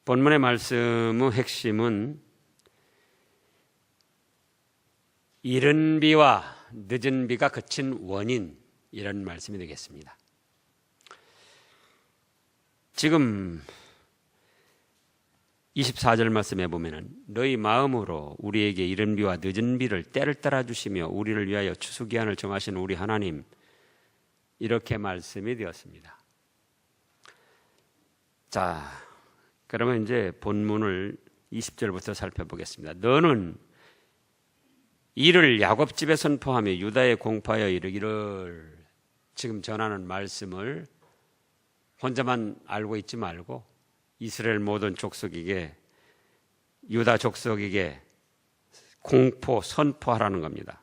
본문의 말씀의 핵심은 이른 비와 늦은 비가 그친 원인, 이런 말씀이 되겠습니다. 지금 24절 말씀에 보면은 너희 마음으로 우리에게 이른 비와 늦은 비를 때를 따라 주시며 우리를 위하여 추수기한을 정하신 우리 하나님, 이렇게 말씀이 되었습니다. 자, 그러면 이제 본문을 20절부터 살펴보겠습니다. 너는 이를 야곱 집에 선포하며 유다에 공포하여 이르기를, 지금 전하는 말씀을 혼자만 알고 있지 말고 이스라엘 모든 족속에게, 유다 족속에게 공포, 선포하라는 겁니다.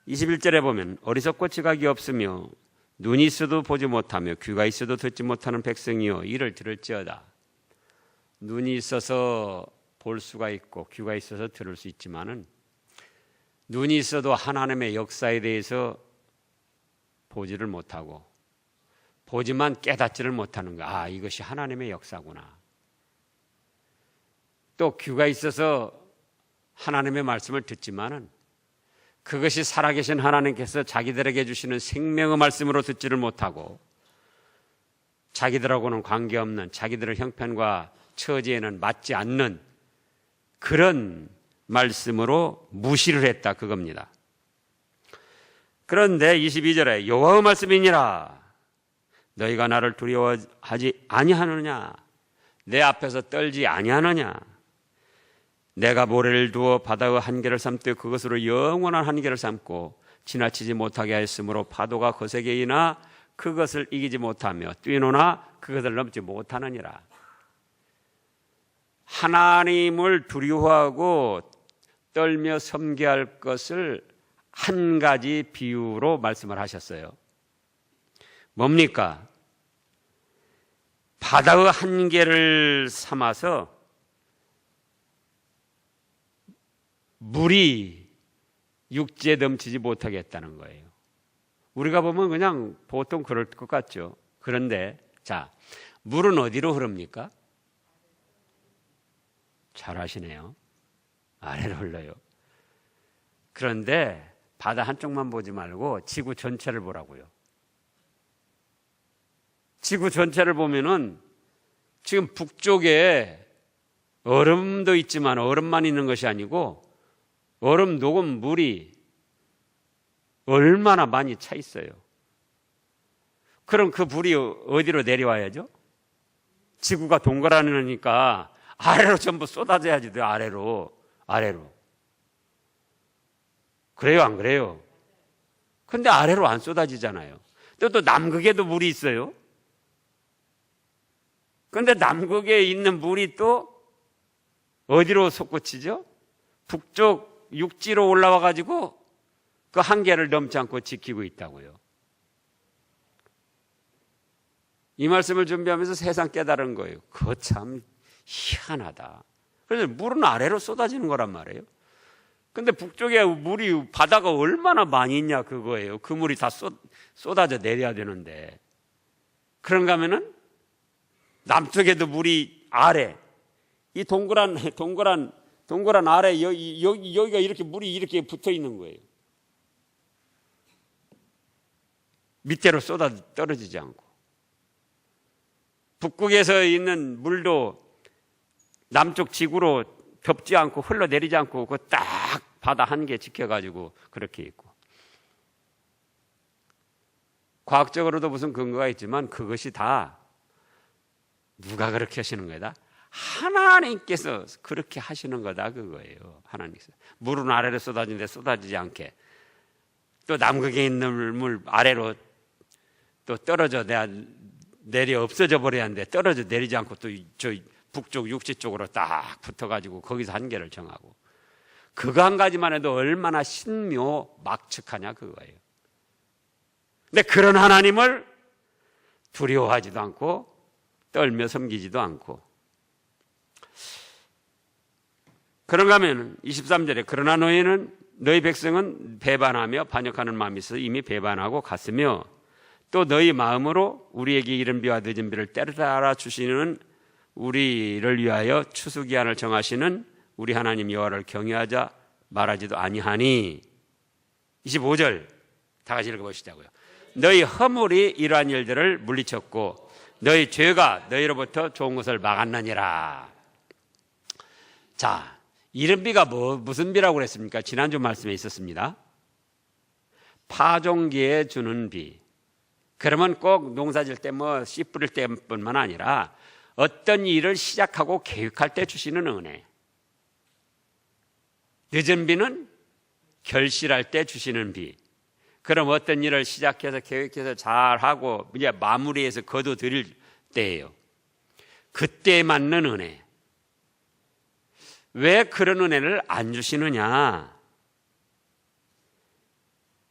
21절에 보면 어리석고 지각이 없으며 눈이 있어도 보지 못하며 귀가 있어도 듣지 못하는 백성이여 이를 들을지어다. 눈이 있어서 볼 수가 있고 귀가 있어서 들을 수 있지만은 눈이 있어도 하나님의 역사에 대해서 보지를 못하고 보지만 깨닫지를 못하는 거. 아, 이것이 하나님의 역사구나. 또 귀가 있어서 하나님의 말씀을 듣지만은 그것이 살아계신 하나님께서 자기들에게 주시는 생명의 말씀으로 듣지를 못하고 자기들하고는 관계없는, 자기들의 형편과 처지에는 맞지 않는 그런 말씀으로 무시를 했다, 그겁니다. 그런데 22절에 여호와의 말씀이니라 너희가 나를 두려워하지 아니하느냐, 내 앞에서 떨지 아니하느냐, 내가 모래를 두어 바다의 한계를 삼되 그것으로 영원한 한계를 삼고 지나치지 못하게 하였으므로 파도가 거세게 이나 그것을 이기지 못하며 뛰노나 그것을 넘지 못하느니라. 하나님을 두려워하고 떨며 섬겨야 할 것을 한 가지 비유로 말씀을 하셨어요. 뭡니까? 바다의 한계를 삼아서 물이 육지에 넘치지 못하게 했다는 거예요. 우리가 보면 그냥 보통 그럴 것 같죠. 그런데 자, 물은 어디로 흐릅니까? 잘 아시네요. 아래로 흘러요. 그런데 바다 한쪽만 보지 말고 지구 전체를 보라고요. 지구 전체를 보면은 지금 북쪽에 얼음도 있지만 얼음만 있는 것이 아니고 얼음 녹은 물이 얼마나 많이 차 있어요. 그럼 그 물이 어디로 내려와야죠? 지구가 동그라니까 아래로 전부 쏟아져야지 돼요. 아래로. 그래요, 안 그래요? 근데 아래로 안 쏟아지잖아요. 또 남극에도 물이 있어요. 근데 남극에 있는 물이 또 어디로 솟구치죠? 북쪽 육지로 올라와 가지고 그 한계를 넘지 않고 지키고 있다고요. 이 말씀을 준비하면서 세상 깨달은 거예요. 그거 참 희한하다. 그래서 물은 아래로 쏟아지는 거란 말이에요. 근데 북쪽에 물이, 바다가 얼마나 많이 있냐 그거예요. 그 물이 다 쏟아져 내려야 되는데. 그런가 하면은 남쪽에도 물이 아래, 이 동그란 아래 여기가 이렇게 물이 이렇게 붙어 있는 거예요. 밑으로 쏟아 떨어지지 않고. 북극에서 있는 물도 남쪽 지구로 덮지 않고 흘러내리지 않고 그 딱 바다 한계 지켜가지고 그렇게 있고. 과학적으로도 무슨 근거가 있지만 그것이 다 누가 그렇게 하시는 거다? 하나님께서 그렇게 하시는 거다 그거예요. 하나님께서. 물은 아래로 쏟아지는데 쏟아지지 않게. 또 남극에 있는 물 아래로 또 떨어져 내려 없어져 버려야 하는데 떨어져 내리지 않고 또 저 북쪽 육지 쪽으로 딱 붙어가지고 거기서 한계를 정하고. 그거 한 가지만 해도 얼마나 신묘막측하냐 그거예요. 근데 그런 하나님을 두려워하지도 않고 떨며 섬기지도 않고. 그런가 하면 23절에 그러나 너희 백성은 배반하며 반역하는 마음이 있어서 이미 배반하고 갔으며 또 너희 마음으로 우리에게 이른 비와 늦은 비를 때려 따라 주시는 우리를 위하여 추수기한을 정하시는 우리 하나님 여호와를 경외하자 말하지도 아니하니. 25절 다 같이 읽어보시자고요. 너희 허물이 이러한 일들을 물리쳤고 너희 죄가 너희로부터 좋은 것을 막았느니라. 자, 이런 비가 무슨 비라고 그랬습니까? 지난주 말씀에 있었습니다. 파종기에 주는 비. 그러면 꼭 농사질 때 씨 뿌릴 때뿐만 아니라 어떤 일을 시작하고 계획할 때 주시는 은혜. 늦은 비는 결실할 때 주시는 비. 그럼 어떤 일을 시작해서 계획해서 잘하고 이제 마무리해서 거둬들일 때예요. 그때에 맞는 은혜. 왜 그런 은혜를 안 주시느냐?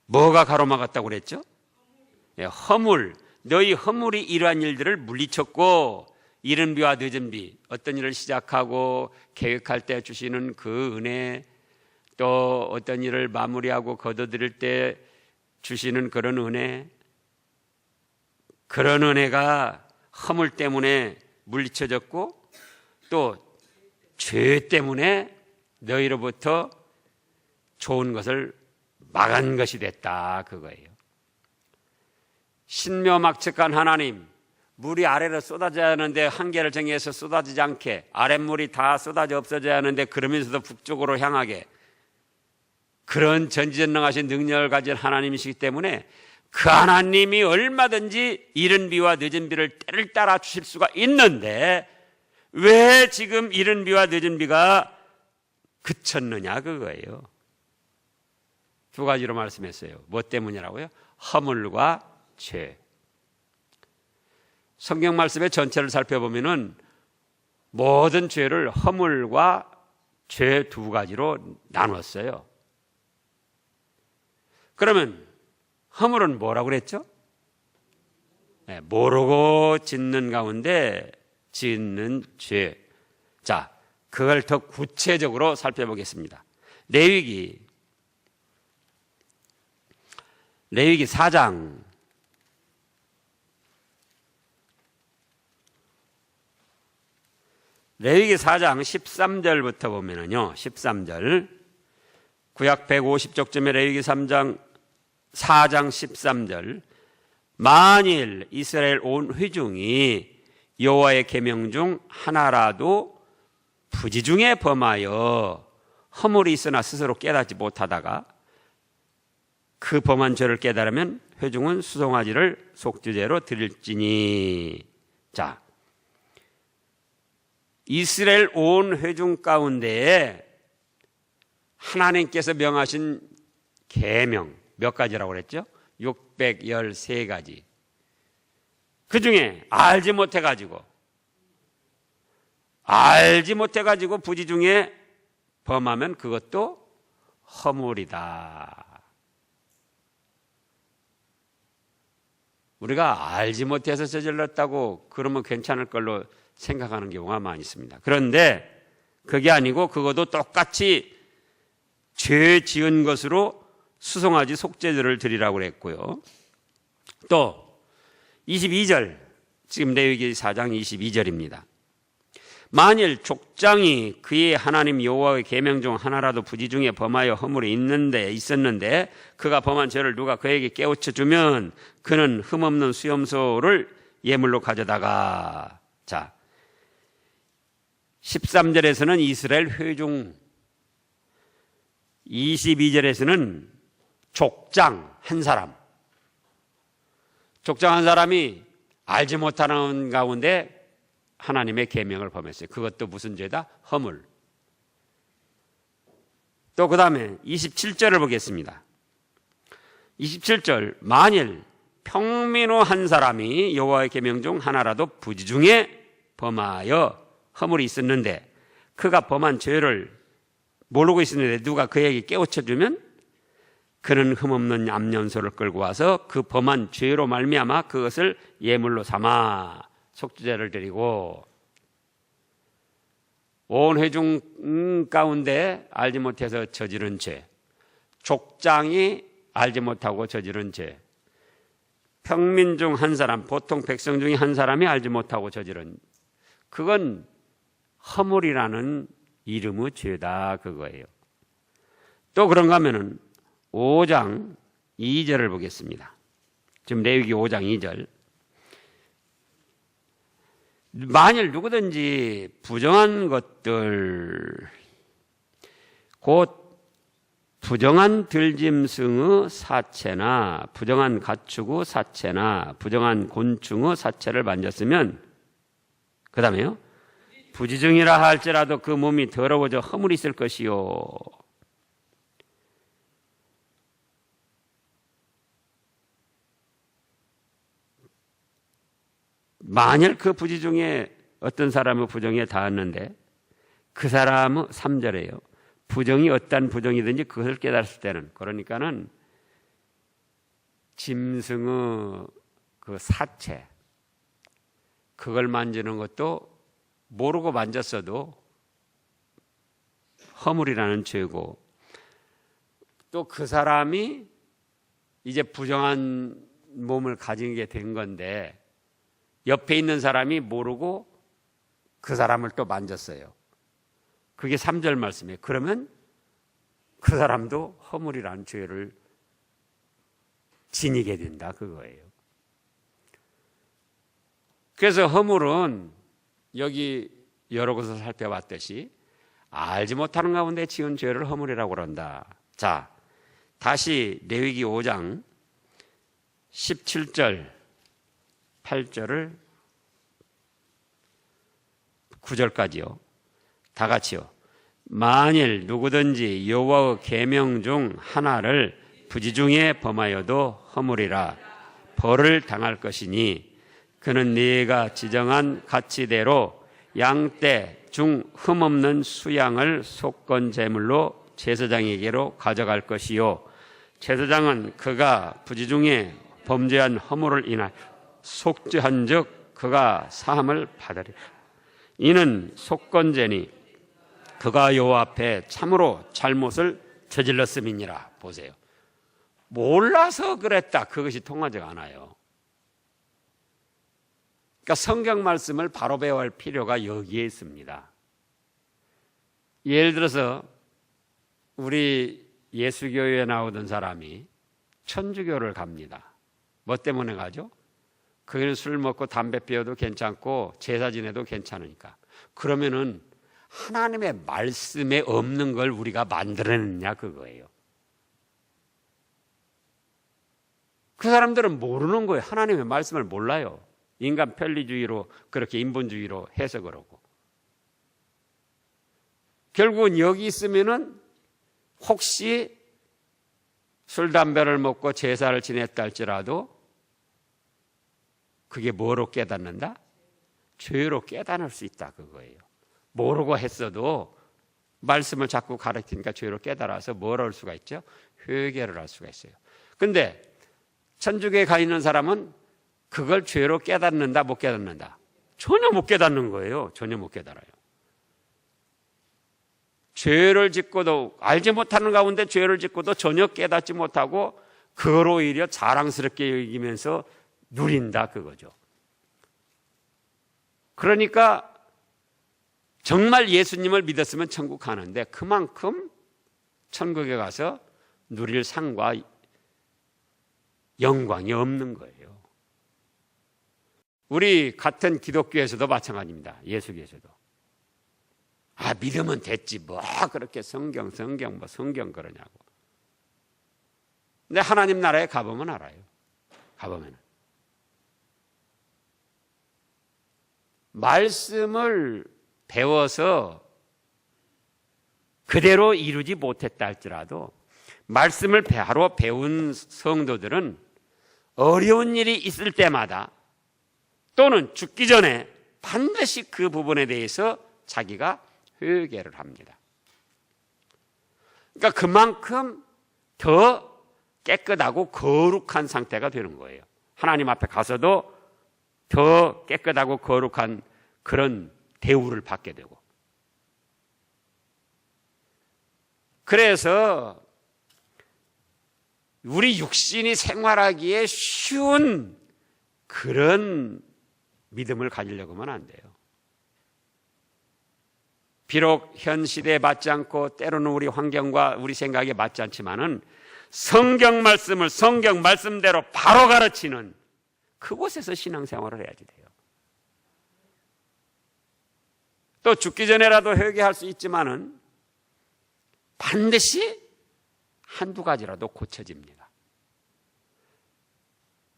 뭐가 가로막았다고 그랬죠? 허물. 너희 허물이 이러한 일들을 물리쳤고 이른 비와 늦은 비, 어떤 일을 시작하고 계획할 때 주시는 그 은혜, 또 어떤 일을 마무리하고 거둬들일 때 주시는 그런 은혜, 그런 은혜가 허물 때문에 물리쳐졌고 또 죄 때문에 너희로부터 좋은 것을 막은 것이 됐다, 그거예요. 신묘막측한 하나님, 물이 아래로 쏟아져야 하는데 한계를 정해서 쏟아지지 않게, 아랫물이 다 쏟아져 없어져야 하는데 그러면서도 북쪽으로 향하게, 그런 전지전능하신 능력을 가진 하나님이시기 때문에 그 하나님이 얼마든지 이른 비와 늦은 비를 때를 따라 주실 수가 있는데 왜 지금 이른 비와 늦은 비가 그쳤느냐, 그거예요. 두 가지로 말씀했어요. 뭐 때문이라고요? 허물과 죄. 성경 말씀의 전체를 살펴보면은 모든 죄를 허물과 죄 두 가지로 나눴어요. 그러면 허물은 뭐라고 그랬죠? 모르고 짓는 가운데 짓는 죄. 자, 그걸 더 구체적으로 살펴보겠습니다. 레위기 4장 13절부터 보면은요, 13절. 구약 150쪽쯤에 레위기 4장 13절. 만일 이스라엘 온 회중이 여호와의 계명 중 하나라도 부지 중에 범하여 허물이 있으나 스스로 깨닫지 못하다가 그 범한 죄를 깨달으면 회중은 수송아지를 속죄제로 드릴지니. 자, 이스라엘 온 회중 가운데에 하나님께서 명하신 계명 몇 가지라고 그랬죠? 613가지. 그 중에 알지 못해가지고 부지 중에 범하면 그것도 허물이다. 우리가 알지 못해서 저질렀다고 그러면 괜찮을 걸로 생각하는 경우가 많이 있습니다. 그런데 그게 아니고 그것도 똑같이 죄 지은 것으로 수송아지 속죄제를 드리라고 그랬고요. 또 22절, 지금 레위기 4장 22절입니다. 만일 족장이 그의 하나님 여호와의 계명 중 하나라도 부지 중에 범하여 허물이 있었는데 그가 범한 죄를 누가 그에게 깨우쳐 주면 그는 흠없는 수염소를 예물로 가져다가. 자, 13절에서는 이스라엘 회중, 22절에서는 족장 한 사람. 족장 한 사람이 알지 못하는 가운데 하나님의 계명을 범했어요. 그것도 무슨 죄다? 허물. 또 그 다음에 27절을 보겠습니다. 27절. 만일 평민후 한 사람이 여호와의 계명 중 하나라도 부지 중에 범하여 허물이 있었는데 그가 범한 죄를 모르고 있었는데 누가 그에게 깨우쳐주면 그는 흠없는 암염소를 끌고 와서 그 범한 죄로 말미암아 그것을 예물로 삼아 속죄제를 드리고. 온 회중 가운데 알지 못해서 저지른 죄, 족장이 알지 못하고 저지른 죄, 평민 중 한 사람, 보통 백성 중에 한 사람이 알지 못하고 저지른 그건 허물이라는 이름의 죄다 그거예요. 또 그런가 하면은 5장 2절을 보겠습니다. 지금 레위기 5장 2절. 만일 누구든지 부정한 것들, 곧 부정한 들짐승의 사체나 부정한 가축의 사체나 부정한 곤충의 사체를 만졌으면, 그 다음에요, 부지중이라 할지라도 그 몸이 더러워져 허물이 있을 것이요. 만일 그 부지중에 어떤 사람의 부정에 닿았는데 그 사람의 3절에요. 부정이 어떠한 부정이든지 그것을 깨달았을 때는, 그러니까는 짐승의 그 사체, 그걸 만지는 것도 모르고 만졌어도 허물이라는 죄고, 또 그 사람이 이제 부정한 몸을 가지게 된 건데 옆에 있는 사람이 모르고 그 사람을 또 만졌어요. 그게 3절 말씀이에요. 그러면 그 사람도 허물이라는 죄를 지니게 된다 그거예요. 그래서 허물은 여기 여러 곳을 살펴봤듯이 알지 못하는 가운데 지은 죄를 허물이라고 그런다. 자, 다시 레위기 5장 17절 8절을 9절까지요. 다 같이요. 만일 누구든지 여호와의 계명 중 하나를 부지중에 범하여도 허물이라 벌을 당할 것이니, 그는 네가 지정한 가치대로 양떼 중 흠없는 수양을 속건 제물로 제사장에게로 가져갈 것이요, 제사장은 그가 부지중에 범죄한 허물을 인하여 속죄한즉 그가 사함을 받으리라. 이는 속건제니 그가 여호와 앞에 참으로 잘못을 저질렀음이니라. 보세요. 몰라서 그랬다, 그것이 통하지가 않아요. 그러니까 성경 말씀을 바로 배워야 할 필요가 여기에 있습니다. 예를 들어서 우리 예수교회에 나오던 사람이 천주교를 갑니다. 뭐 때문에 가죠? 그는 술 먹고 담배 피워도 괜찮고 제사 지내도 괜찮으니까. 그러면은 하나님의 말씀에 없는 걸 우리가 만들어냈냐 그거예요. 그 사람들은 모르는 거예요. 하나님의 말씀을 몰라요. 인간 편리주의로 그렇게 인본주의로 해석을 하고. 결국은 여기 있으면은 혹시 술 담배를 먹고 제사를 지냈다 할지라도 그게 뭐로 깨닫는다? 죄로 깨달을 수 있다 그거예요. 모르고 했어도 말씀을 자꾸 가르치니까 죄로 깨달아서 뭘 할 수가 있죠? 회개를 할 수가 있어요. 근데 천주교에 가 있는 사람은 그걸 죄로 깨닫는다 못 깨닫는다? 전혀 못 깨닫는 거예요. 전혀 못 깨달아요. 죄를 짓고도 알지 못하는 가운데 죄를 짓고도 전혀 깨닫지 못하고 그걸 오히려 자랑스럽게 여기면서 누린다 그거죠. 그러니까 정말 예수님을 믿었으면 천국 가는데 그만큼 천국에 가서 누릴 상과 영광이 없는 거예요. 우리 같은 기독교에서도 마찬가지입니다. 예수교에서도. 아, 믿으면 됐지 뭐 그렇게 성경 그러냐고. 근데 하나님 나라에 가보면 알아요. 가보면 말씀을 배워서 그대로 이루지 못했다 할지라도 말씀을 바로 배운 성도들은 어려운 일이 있을 때마다 또는 죽기 전에 반드시 그 부분에 대해서 자기가 회개를 합니다. 그러니까 그만큼 더 깨끗하고 거룩한 상태가 되는 거예요. 하나님 앞에 가서도 더 깨끗하고 거룩한 그런 대우를 받게 되고. 그래서 우리 육신이 생활하기에 쉬운 그런 믿음을 가지려고 하면 안 돼요. 비록 현 시대에 맞지 않고 때로는 우리 환경과 우리 생각에 맞지 않지만은 성경 말씀을 성경 말씀대로 바로 가르치는 그곳에서 신앙생활을 해야지 돼요. 또 죽기 전에라도 회개할 수 있지만은 반드시 한두 가지라도 고쳐집니다.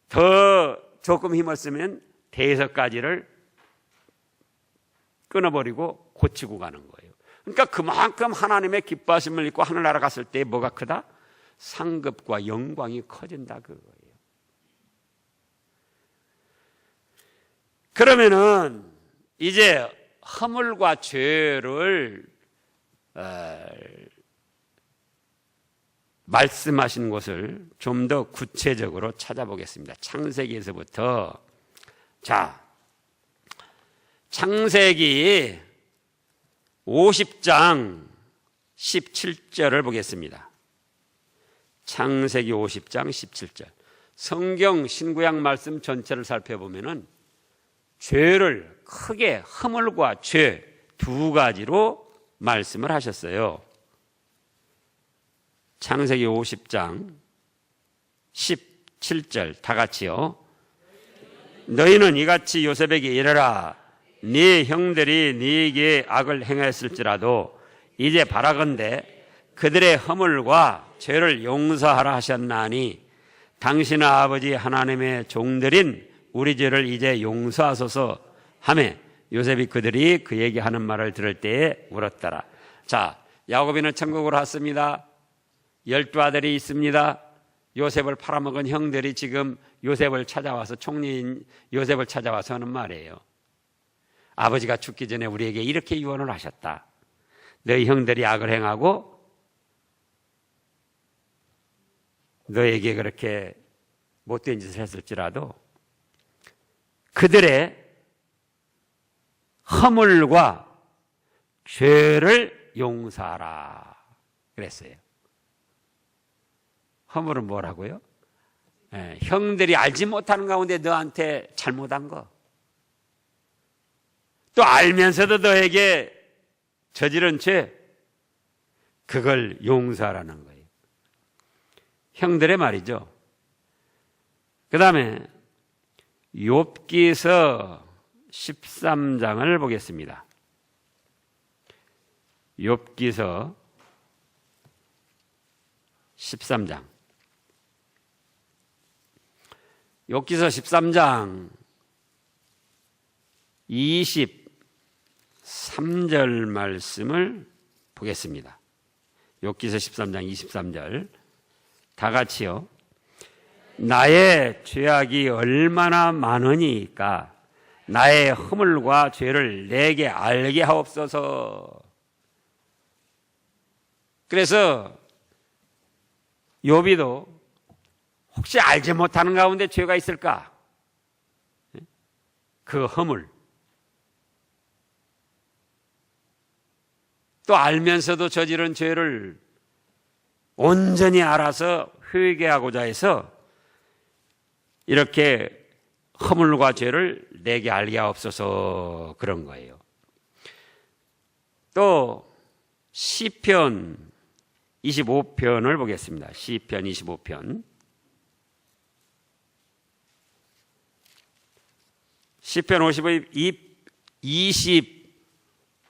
더 조금 힘을 쓰면 5가지를 끊어버리고 고치고 가는 거예요. 그러니까 그만큼 하나님의 기뻐하심을 입고 하늘나라 갔을 때 뭐가 크다? 상급과 영광이 커진다 그거예요. 그러면은 이제 허물과 죄를 말씀하신 것을 좀 더 구체적으로 찾아보겠습니다. 창세기에서부터. 자, 창세기 50장 17절을 보겠습니다. 창세기 50장 17절. 성경 신구약 말씀 전체를 살펴보면은 죄를 크게 허물과 죄 2가지로 말씀을 하셨어요. 창세기 50장 17절 다 같이요. 너희는 이같이 요셉에게 이르라. 네 형들이 네게 악을 행했을지라도 이제 바라건대 그들의 허물과 죄를 용서하라 하셨나니 당신의 아버지 하나님의 종들인 우리 죄를 이제 용서하소서 하매 요셉이 그들이 그에게 하는 말을 들을 때에 울었더라. 자, 야곱이는 천국으로 왔습니다. 12아들이 있습니다. 요셉을 팔아먹은 형들이 지금 요셉을 찾아와서 총리인 요셉을 찾아와서 하는 말이에요. 아버지가 죽기 전에 우리에게 이렇게 유언을 하셨다. 너희 형들이 악을 행하고 너에게 그렇게 못된 짓을 했을지라도 그들의 허물과 죄를 용서하라 그랬어요. 허물은 뭐라고요? 형들이 알지 못하는 가운데 너한테 잘못한 거, 또 알면서도 너에게 저지른 죄, 그걸 용서하라는 거예요. 형들의 말이죠. 그 다음에 욥기서 13장을 보겠습니다. 욥기서 13장. 욥기서 13장 23절 말씀을 보겠습니다. 욥기서 13장 23절 다 같이요. 나의 죄악이 얼마나 많으니까 나의 허물과 죄를 내게 알게 하옵소서. 그래서 욥이도 혹시 알지 못하는 가운데 죄가 있을까? 그 허물. 또 알면서도 저지른 죄를 온전히 알아서 회개하고자 해서 이렇게 허물과 죄를 내게 알게 하옵소서 그런 거예요. 또 시편 25편을 보겠습니다. 시편 25편. 시편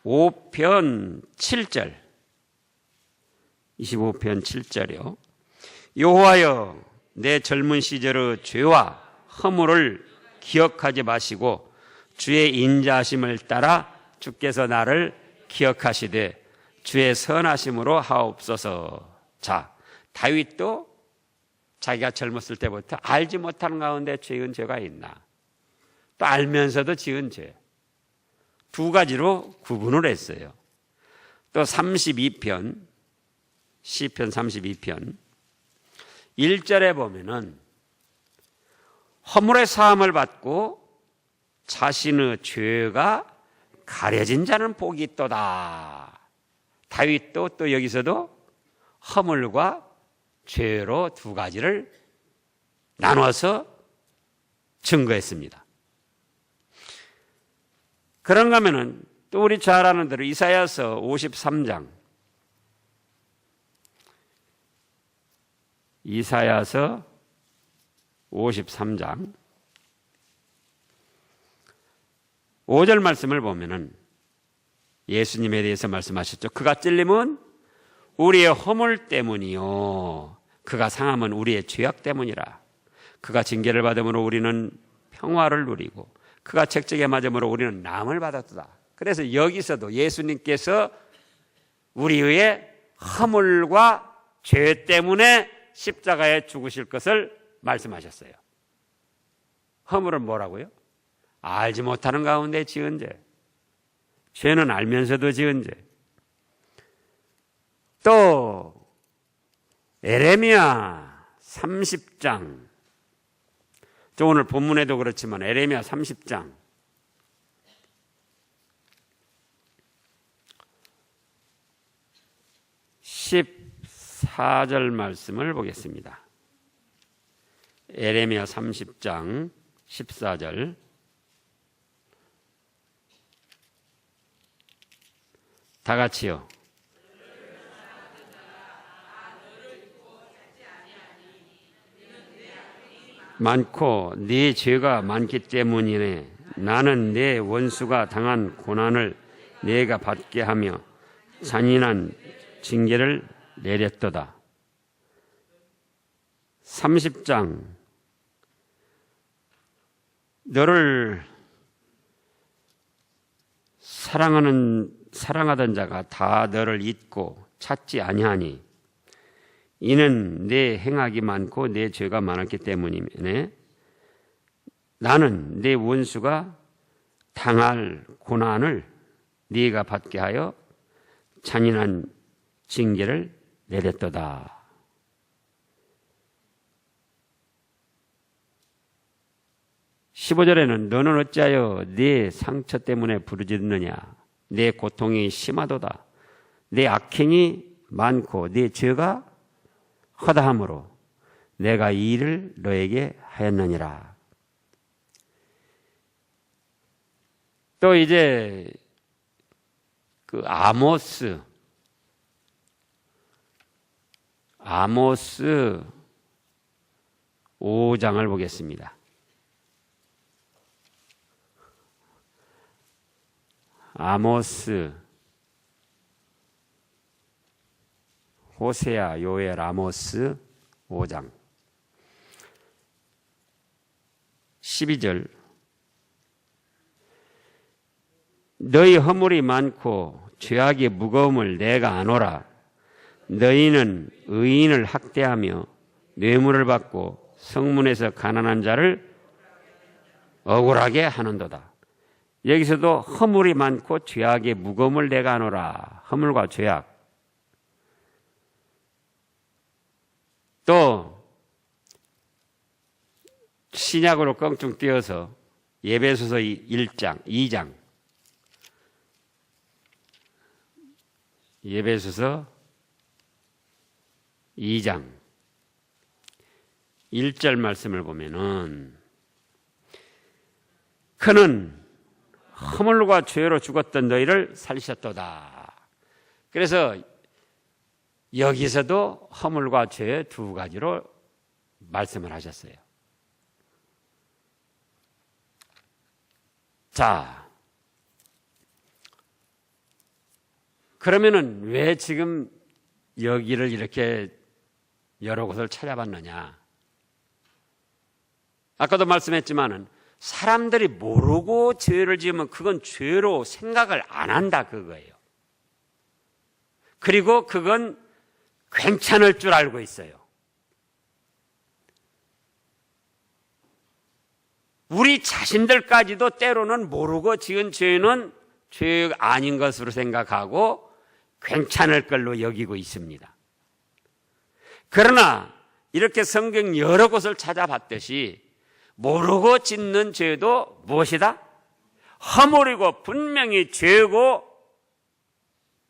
25편 7절. 25편 7절이요. 여호와여 내 젊은 시절의 죄와 허물을 기억하지 마시고 주의 인자하심을 따라 주께서 나를 기억하시되 주의 선하심으로 하옵소서. 자, 다윗도 자기가 젊었을 때부터 알지 못하는 가운데 지은 죄가 있나, 또 알면서도 지은 죄 2가지로 구분을 했어요. 또 32편, 시편 32편 1절에 보면은 허물의 사함을 받고 자신의 죄가 가려진 자는 복이 있도다. 다윗도 또 여기서도 허물과 죄로 2가지를 나눠서 증거했습니다. 그런가 하면은 또 우리 잘 아는 대로 이사야서 53장, 이사야서 53장 5절 말씀을 보면은 예수님에 대해서 말씀하셨죠. 그가 찔림은 우리의 허물 때문이요, 그가 상함은 우리의 죄악 때문이라. 그가 징계를 받음으로 우리는 평화를 누리고 그가 책정에 맞음으로 우리는 남을 받았도다. 그래서 여기서도 예수님께서 우리의 허물과 죄 때문에 십자가에 죽으실 것을 말씀하셨어요. 허물은 뭐라고요? 알지 못하는 가운데 지은 죄. 죄는 알면서도 지은 죄. 또 에레미야 30장, 저 오늘 본문에도 그렇지만 에레미야 30장 14절 말씀을 보겠습니다. 에레미야 30장 14절. 다 같이요. 많고 네 죄가 많기 때문이네. 나는 내 원수가 당한 고난을 내가 받게 하며 잔인한 징계를 내렸도다. 30장, 너를 사랑하던 자가 다 너를 잊고 찾지 아니하니 이는 내 행악이 많고 내 죄가 많았기 때문이네. 나는 내 원수가 당할 고난을 네가 받게 하여 잔인한 징계를 내렸도다. (15절에는) 너는 어찌하여 네 상처 때문에 부르짖느냐. 내 고통이 심하도다. 내 악행이 많고 내 죄가 허다함으로 내가 이 일을 너에게 하였느니라. 또 이제 그 아모스 5장을 보겠습니다. 아모스, 호세아, 요엘, 아모스 5장 12절. 너희 허물이 많고 죄악의 무거움을 내가 아노라. 너희는 의인을 학대하며 뇌물을 받고 성문에서 가난한 자를 억울하게 하는도다. 여기서도 허물이 많고 죄악의 무거움을 내가 아노라. 허물과 죄악. 또 신약으로 껑충 띄어서 에베소서 1장, 2장. 에베소서 2장 1절 말씀을 보면은 그는 허물과 죄로 죽었던 너희를 살리셨도다. 그래서 여기서도 허물과 죄 두 가지로 말씀을 하셨어요. 자, 그러면은 왜 지금 여기를 이렇게 여러 곳을 찾아봤느냐? 아까도 말씀했지만은 사람들이 모르고 죄를 지으면 그건 죄로 생각을 안 한다 그거예요. 그리고 그건 괜찮을 줄 알고 있어요. 우리 자신들까지도 때로는 모르고 지은 죄는 죄 아닌 것으로 생각하고 괜찮을 걸로 여기고 있습니다. 그러나 이렇게 성경 여러 곳을 찾아봤듯이 모르고 짓는 죄도 무엇이다? 허물이고 분명히 죄고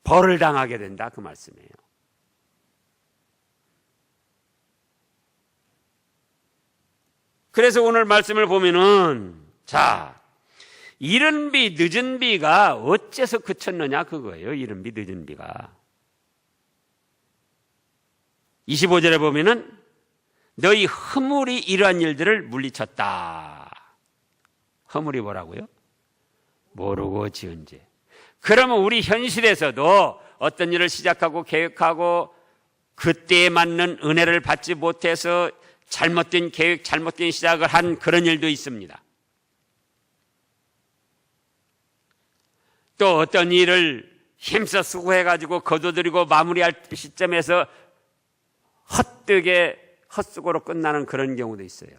벌을 당하게 된다 그 말씀이에요. 그래서 오늘 말씀을 보면은 자, 이른 비 늦은 비가 어째서 그쳤느냐 그거예요. 이른 비 늦은 비가. 25절에 보면은 너희 허물이 이러한 일들을 물리쳤다. 허물이 뭐라고요? 모르고 지은 죄. 그러면 우리 현실에서도 어떤 일을 시작하고 계획하고 그때에 맞는 은혜를 받지 못해서 잘못된 계획, 잘못된 시작을 한 그런 일도 있습니다. 또 어떤 일을 힘써 수고해가지고 거둬들이고 마무리할 시점에서 헛되게 헛수고로 끝나는 그런 경우도 있어요.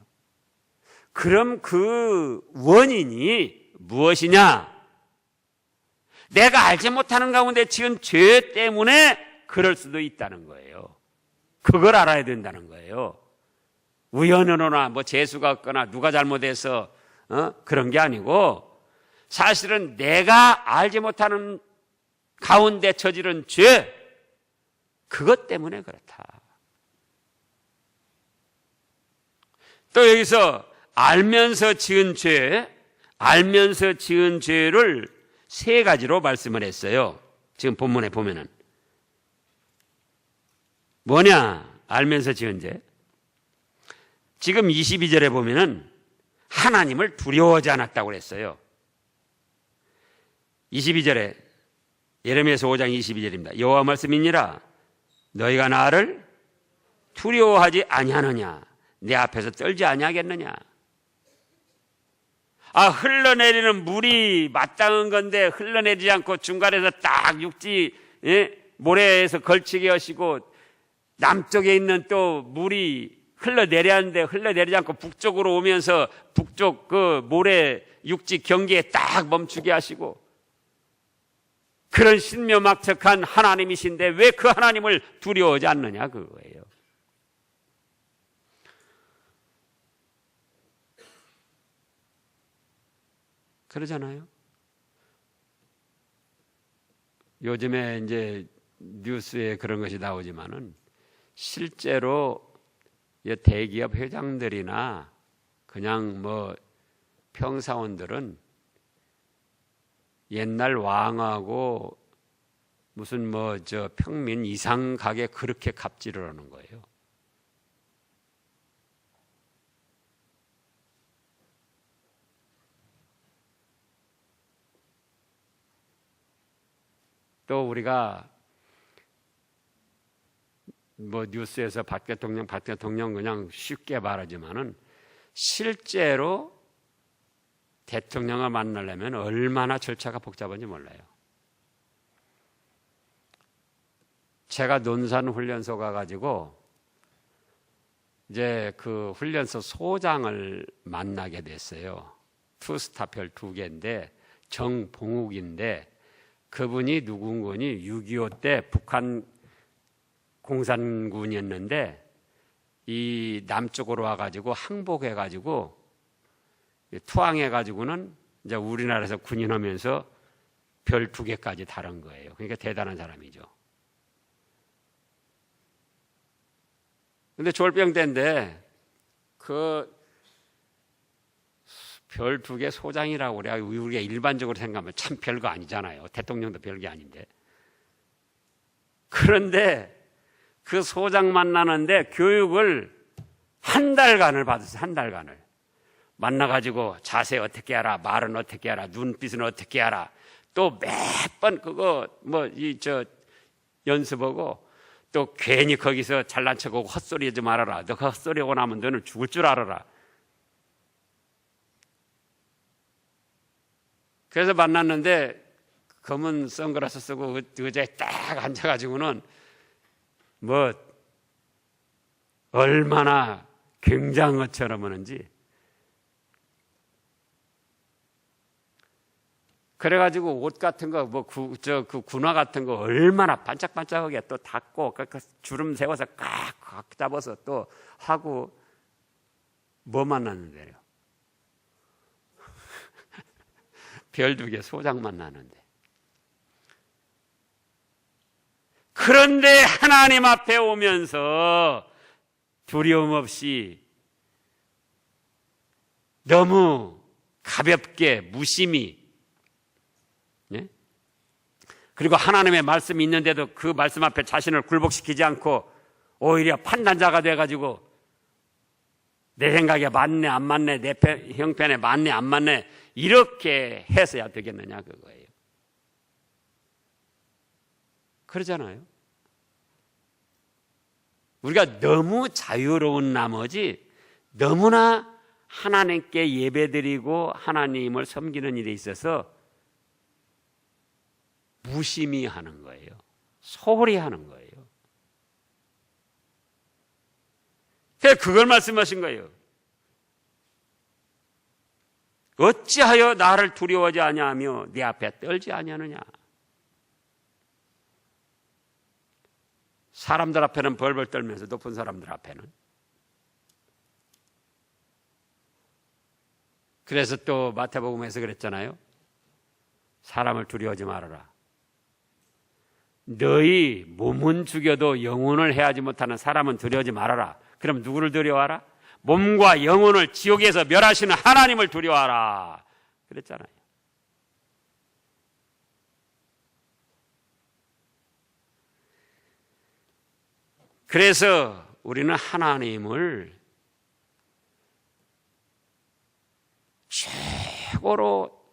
그럼 그 원인이 무엇이냐? 내가 알지 못하는 가운데 지은 죄 때문에 그럴 수도 있다는 거예요. 그걸 알아야 된다는 거예요. 우연으로나 뭐 재수가 없거나 누가 잘못해서 그런 게 아니고 사실은 내가 알지 못하는 가운데 저지른 죄, 그것 때문에 그렇다. 또 여기서 알면서 지은 죄, 알면서 지은 죄를 세 가지로 말씀을 했어요. 지금 본문에 보면은. 뭐냐? 알면서 지은 죄. 지금 22절에 보면은 하나님을 두려워하지 않았다고 그랬어요. 22절에 예레미야서 5장 22절입니다. 여호와 말씀이니라 너희가 나를 두려워하지 아니하느냐? 내 앞에서 떨지 아니하겠느냐? 흘러내리는 물이 마땅한 건데 흘러내리지 않고 중간에서 딱 육지 모래에서 걸치게 하시고 남쪽에 있는 또 물이 흘러내려야 하는데 흘러내리지 않고 북쪽으로 오면서 북쪽 그 모래 육지 경계에 딱 멈추게 하시고 그런 신묘막측한 하나님이신데 왜 그 하나님을 두려워하지 않느냐 그거예요. 그러잖아요. 요즘에 이제 뉴스에 그런 것이 나오지만은 실제로 대기업 회장들이나 그냥 뭐 평사원들은 옛날 왕하고 무슨 평민 이상 가게 그렇게 갑질을 하는 거예요. 또 우리가 뉴스에서 박 대통령 그냥 쉽게 말하지만은 실제로 대통령을 만나려면 얼마나 절차가 복잡한지 몰라요. 제가 논산훈련소 가가지고 이제 그 훈련소 소장을 만나게 됐어요. 투스타별 2개인데 정봉욱인데 그분이 누군가니 6.25 때 북한 공산군이었는데 이 남쪽으로 와가지고 항복해가지고 투항해가지고는 이제 우리나라에서 군인하면서 별 2개까지 달은 거예요. 그러니까 대단한 사람이죠. 근데 졸병 때인데 그 별 2개 소장이라고 그래야 우리가 일반적으로 생각하면 참 별거 아니잖아요. 대통령도 별게 아닌데. 그런데 그 소장 만나는데 교육을 한 달간을 받았어요. 한 달간을. 만나가지고 자세 어떻게 하라, 말은 어떻게 하라, 눈빛은 어떻게 하라. 또 매번 그거 연습하고 또 괜히 거기서 잘난 척하고 헛소리 하지 말아라. 너 헛소리 하고 나면 너는 죽을 줄 알아라. 그래서 만났는데 검은 선글라스 쓰고 의자에 딱 앉아가지고는 얼마나 굉장한 것처럼 하는지. 그래가지고 옷 같은 거, 그 군화 같은 거 얼마나 반짝반짝하게 또 닦고, 주름 세워서 꽉 잡아서 또 하고, 뭐 만났는데요? 별 2개 소장 만나는데. 그런데 하나님 앞에 오면서 두려움 없이 너무 가볍게 무심히, 예? 그리고 하나님의 말씀이 있는데도 그 말씀 앞에 자신을 굴복시키지 않고 오히려 판단자가 돼가지고 내 생각에 맞네 안 맞네, 내 형편에 맞네 안 맞네, 이렇게 해서야 되겠느냐 그거예요. 그러잖아요. 우리가 너무 자유로운 나머지 너무나 하나님께 예배드리고 하나님을 섬기는 일에 있어서 무심히 하는 거예요. 소홀히 하는 거예요. 그걸 말씀하신 거예요. 어찌하여 나를 두려워하지 아니하며 네 앞에 떨지 아니하느냐. 사람들 앞에는 벌벌 떨면서 높은 사람들 앞에는. 그래서 또 마태복음에서 그랬잖아요. 사람을 두려워하지 말아라. 너희 몸은 죽여도 영혼을 해하지 못하는 사람은 두려워하지 말아라. 그럼 누구를 두려워하라? 몸과 영혼을 지옥에서 멸하시는 하나님을 두려워하라. 그랬잖아요. 그래서 우리는 하나님을 최고로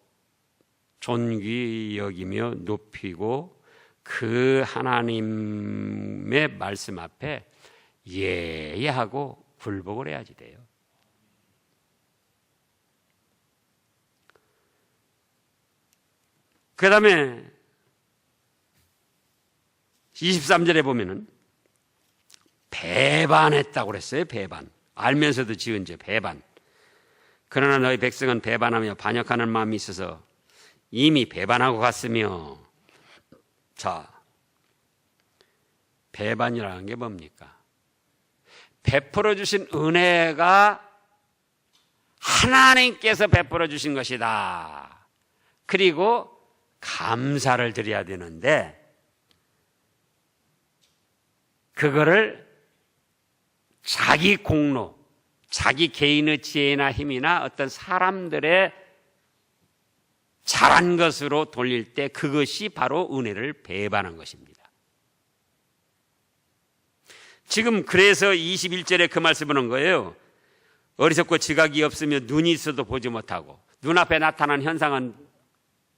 존귀 여기며 높이고 그 하나님의 말씀 앞에 예의하고 굴복을 해야지 돼요. 그 다음에 23절에 보면은 배반했다고 그랬어요. 배반. 알면서도 지은 죄 배반. 그러나 너희 백성은 배반하며 반역하는 마음이 있어서 이미 배반하고 갔으며. 자, 배반이라는 게 뭡니까? 베풀어 주신 은혜가 하나님께서 베풀어 주신 것이다. 그리고 감사를 드려야 되는데 그거를 자기 공로, 자기 개인의 지혜나 힘이나 어떤 사람들의 잘한 것으로 돌릴 때 그것이 바로 은혜를 배반한 것입니다. 지금 그래서 21절에 그 말씀을 한 거예요. 어리석고 지각이 없으며 눈이 있어도 보지 못하고. 눈앞에 나타난 현상은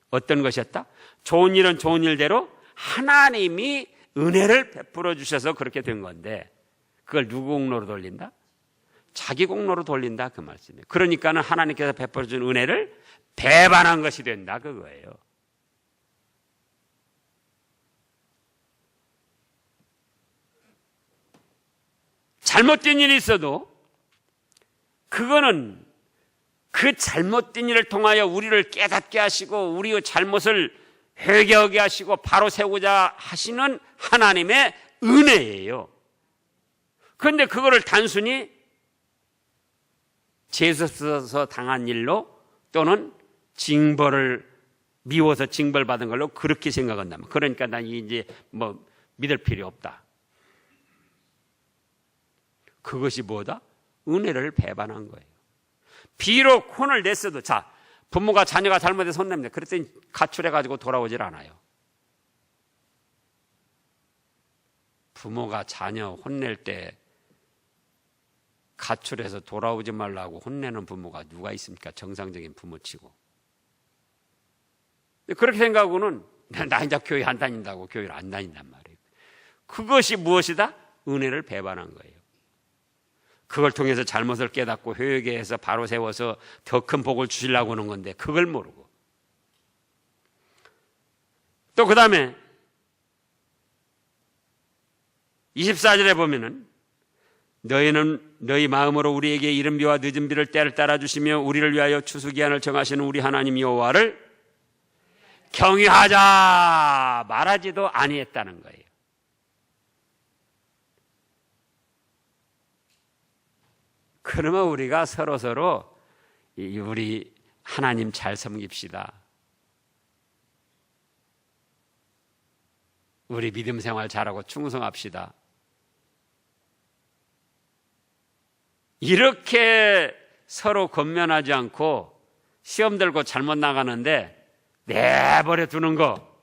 어떤 것이었다? 좋은 일은 좋은 일대로 하나님이 은혜를 베풀어 주셔서 그렇게 된 건데 그걸 누구 공로로 돌린다? 자기 공로로 돌린다 그 말씀이에요. 그러니까는 하나님께서 베풀어 준 은혜를 배반한 것이 된다 그거예요. 잘못된 일이 있어도 그거는 그 잘못된 일을 통하여 우리를 깨닫게 하시고 우리의 잘못을 회개하게 하시고 바로 세우고자 하시는 하나님의 은혜예요. 그런데 그거를 단순히 죄에서 당한 일로 또는 징벌을 미워서 징벌받은 걸로 그렇게 생각한다면 그러니까 난 이제 뭐 믿을 필요 없다. 그것이 뭐다? 은혜를 배반한 거예요. 비록 혼을 냈어도 자 부모가 자녀가 잘못해서 혼냅니다. 그랬더니 가출해가지고 돌아오질 않아요. 부모가 자녀 혼낼 때 가출해서 돌아오지 말라고 혼내는 부모가 누가 있습니까? 정상적인 부모치고. 그렇게 생각하고는 나 이제 교회 안 다닌다고 교회를 안 다닌단 말이에요. 그것이 무엇이다? 은혜를 배반한 거예요. 그걸 통해서 잘못을 깨닫고 회개해서 바로 세워서 더 큰 복을 주시려고 하는 건데 그걸 모르고. 또 그 다음에 24절에 보면은 너희는 너희 마음으로 우리에게 이른 비와 늦은 비를 때를 따라 주시며 우리를 위하여 추수기한을 정하시는 우리 하나님 여호와를 경외하자 말하지도 아니했다는 거예요. 그러면 우리가 서로 우리 하나님 잘 섬깁시다. 우리 믿음 생활 잘하고 충성합시다. 이렇게 서로 권면하지 않고 시험 들고 잘못 나가는데 내버려 두는 거,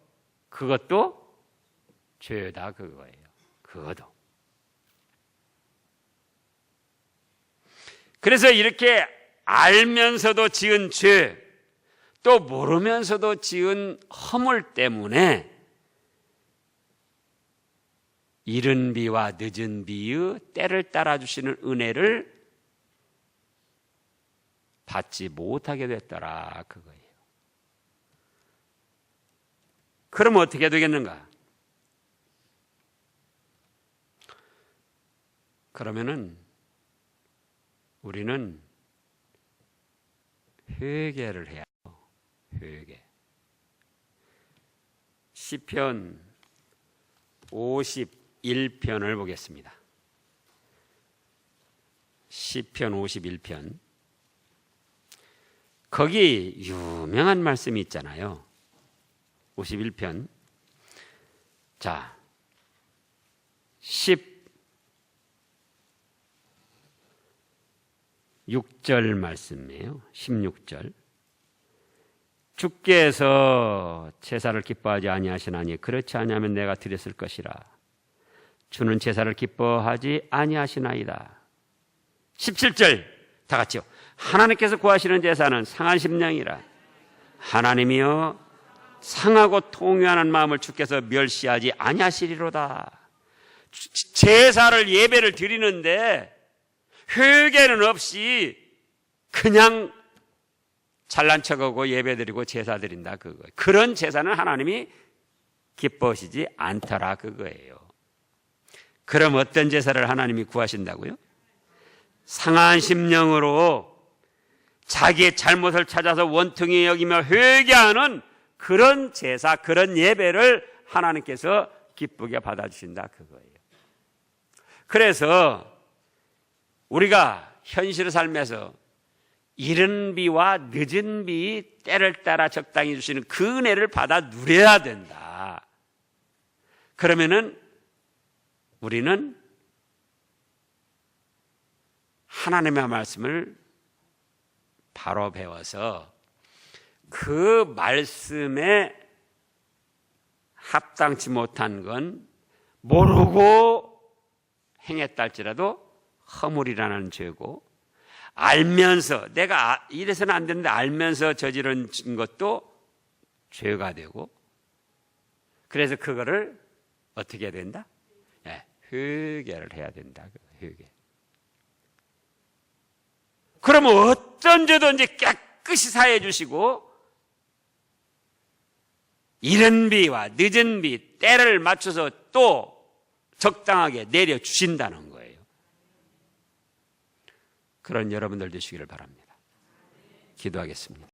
그것도 죄다 그거예요. 그것도. 그래서 이렇게 알면서도 지은 죄, 또 모르면서도 지은 허물 때문에 이른 비와 늦은 비의 때를 따라주시는 은혜를 받지 못하게 됐더라, 그거예요. 그러면 어떻게 되겠는가? 그러면은 우리는 회개를 해야 해요. 회개. 시편 51편을 보겠습니다. 시편 51편. 거기 유명한 말씀이 있잖아요. 51편. 자, 16절 말씀이에요. 16절. 주께서 제사를 기뻐하지 아니하시나니 그렇지 아니하면 내가 드렸을 것이라. 주는 제사를 기뻐하지 아니하시나이다. 17절 다 같이요. 하나님께서 구하시는 제사는 상한 심령이라. 하나님이여 상하고 통회하는 마음을 주께서 멸시하지 아니하시리로다. 제사를 예배를 드리는데 회개는 없이 그냥 잘난 척하고 예배드리고 제사 드린다, 그거. 그런 제사는 하나님이 기뻐하시지 않더라, 그거예요. 그럼 어떤 제사를 하나님이 구하신다고요? 상한 심령으로 자기의 잘못을 찾아서 원통이 여기며 회개하는 그런 제사, 그런 예배를 하나님께서 기쁘게 받아주신다, 그거예요. 그래서 우리가 현실의 삶에서 이른 비와 늦은 비 때를 따라 적당히 주시는 그 은혜를 받아 누려야 된다. 그러면은 우리는 하나님의 말씀을 바로 배워서 그 말씀에 합당치 못한 건 모르고 행했다 할지라도 허물이라는 죄고, 알면서 내가 이래서는 안 되는데 알면서 저지른 것도 죄가 되고, 그래서 그거를 어떻게 해야 된다? 회개를 해야 된다. 회개. 그러면 어떤 죄든지 깨끗이 사해 주시고 이른 비와 늦은 비 때를 맞춰서 또 적당하게 내려주신다는 거예요. 그런 여러분들 되시기를 바랍니다. 기도하겠습니다.